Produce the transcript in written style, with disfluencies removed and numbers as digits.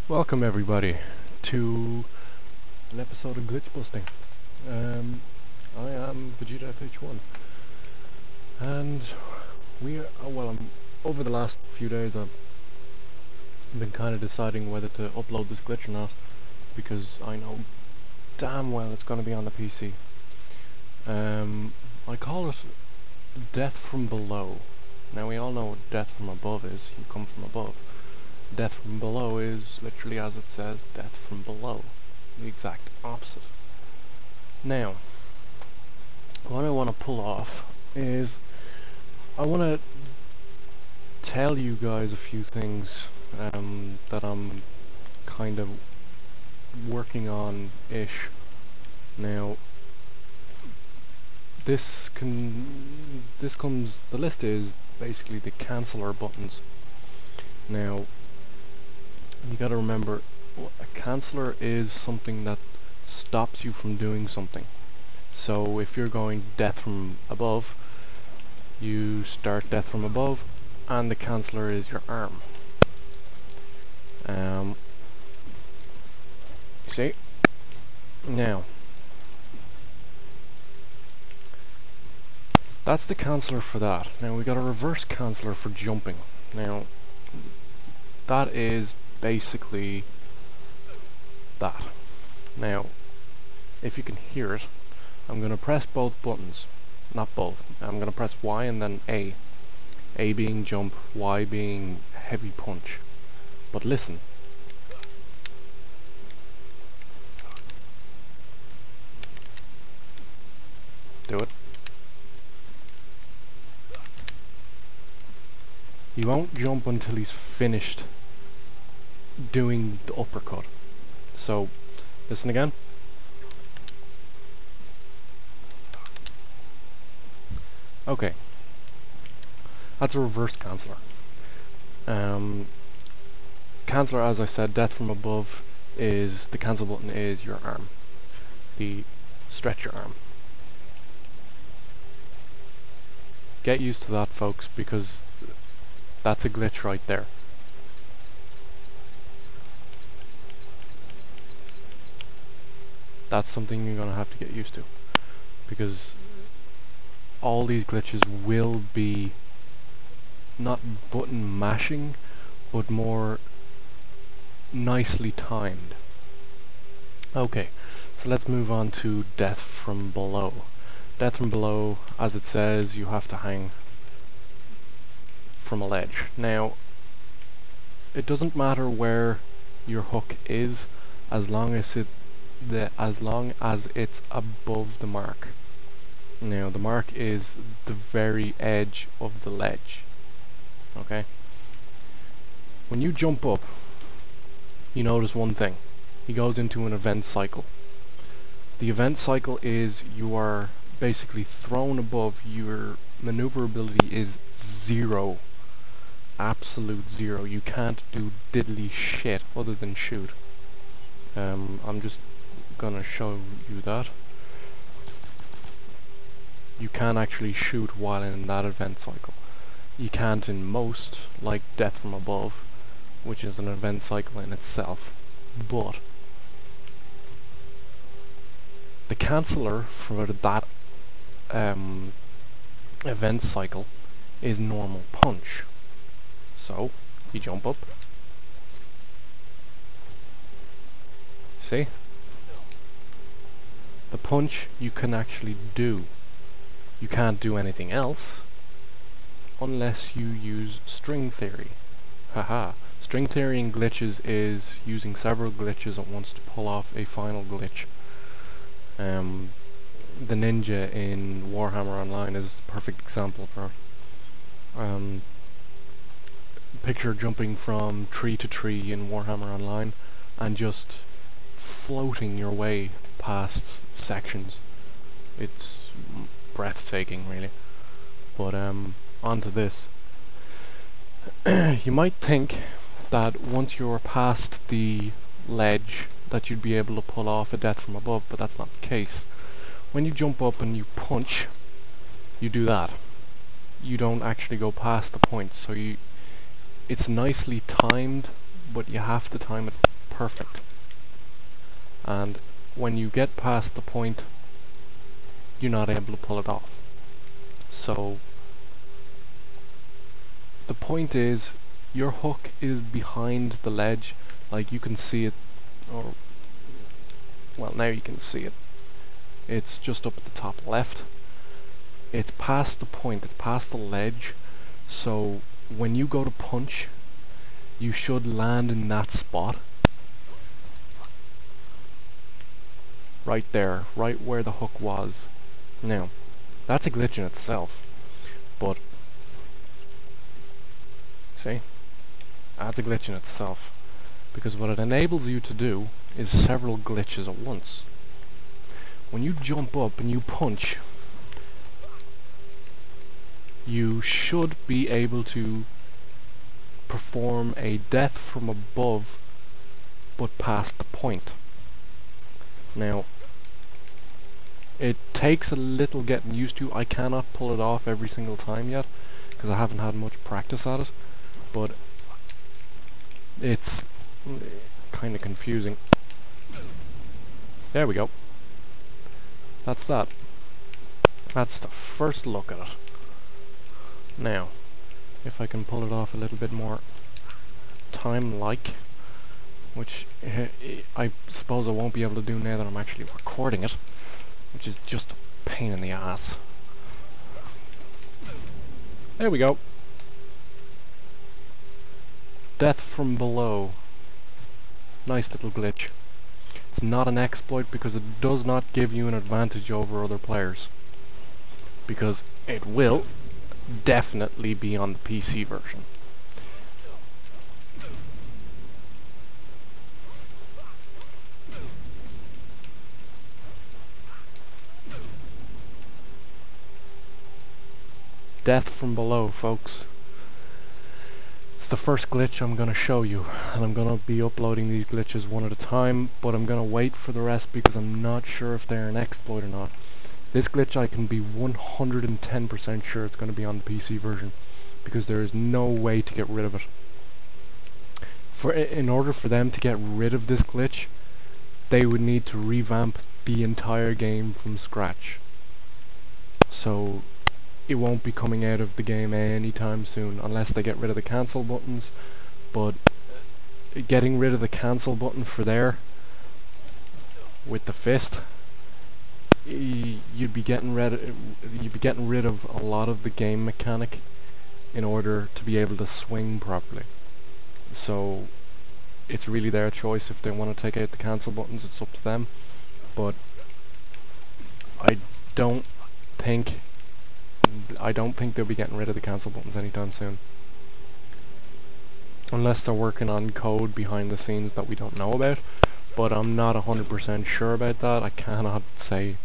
Welcome everybody to an episode of Glitch Busting. I am Vegeta FH1 and over the last few days I've been kind of deciding whether to upload this glitch or not, because I know damn well it's going to be on the PC. I call it death from below. Now we all know what death from above is. You come from above. Death from below is literally as it says, death from below. The exact opposite. Now, what I want to pull off is I want to tell you guys a few things that I'm kind of working on-ish. Now, the list is basically the canceller buttons. Now, you gotta remember, a canceller is something that stops you from doing something. So if you're going death from above, you start death from above, and the canceller is your arm. You see? Now, that's the canceller for that. Now we got a reverse canceller for jumping. Now, that is basically that. Now, if you can hear it, I'm going to press both buttons. Not both. I'm going to press Y and then A. A being jump, Y being heavy punch. But listen. Do it. You won't jump until he's finished doing the uppercut. So, listen again. Okay. That's a reverse canceller. Canceller, as I said, death from above is, the cancel button is your arm. The stretch your arm. Get used to that, folks, because that's a glitch right there. That's something you're going to have to get used to, because all these glitches will be not button mashing, but more nicely timed. Okay, so let's move on to death from below. Death from below, as it says, you have to hang from a ledge. Now, it doesn't matter where your hook is, as long as it's above the mark. Now, the mark is the very edge of the ledge. Okay? When you jump up, you notice one thing. He goes into an event cycle. The event cycle is you are basically thrown above. Your maneuverability is zero. Absolute zero. You can't do diddly shit other than shoot. I'm just gonna show you that. You can actually shoot while in that event cycle. You can't in most, like death from above, which is an event cycle in itself. But the canceller for that event cycle is normal punch. So, you jump up. See? The punch you can actually do. You can't do anything else unless you use string theory. Haha. String theory in glitches is using several glitches at once to pull off a final glitch. The ninja in Warhammer Online is the perfect example for it. Picture jumping from tree to tree in Warhammer Online and just floating your way past sections. It's breathtaking, really. But onto this. You might think that once you're past the ledge that you'd be able to pull off a death from above, but that's not the case. When you jump up and you punch, you do that. You don't actually go past the point, so it's nicely timed, but you have to time it perfect. And when you get past the point, you're not able to pull it off. So the point is, your hook is behind the ledge, like you can see it, or well, now you can see it. It's just up at the top left. It's past the point, it's past the ledge, so when you go to punch, you should land in that spot. Right there, right where the hook was. Now, that's a glitch in itself, but see? That's a glitch in itself, because what it enables you to do is several glitches at once. When you jump up and you punch, you should be able to perform a death from above, but past the point. Now, it takes a little getting used to. I cannot pull it off every single time yet, because I haven't had much practice at it, but it's kind of confusing. There we go. That's that. That's the first look at it. Now, if I can pull it off a little bit more time-like, which I suppose I won't be able to do now that I'm actually recording it, which is just a pain in the ass. There we go. Death from below. Nice little glitch. It's not an exploit because it does not give you an advantage over other players. Because it will definitely be on the PC version. Death from below, folks. It's the first glitch I'm going to show you, and I'm going to be uploading these glitches one at a time, but I'm going to wait for the rest because I'm not sure if they're an exploit or not. This glitch I can be 110% sure it's going to be on the PC version, because there is no way to get rid of it. In order for them to get rid of this glitch, they would need to revamp the entire game from scratch. So it won't be coming out of the game anytime soon unless they get rid of the cancel buttons, but getting rid of the cancel button for there with the fist, you'd be getting rid of a lot of the game mechanic in order to be able to swing properly. So it's really their choice. If they want to take out the cancel buttons, it's up to them, but I don't think they'll be getting rid of the cancel buttons anytime soon. Unless they're working on code behind the scenes that we don't know about. But I'm not 100% sure about that. I cannot say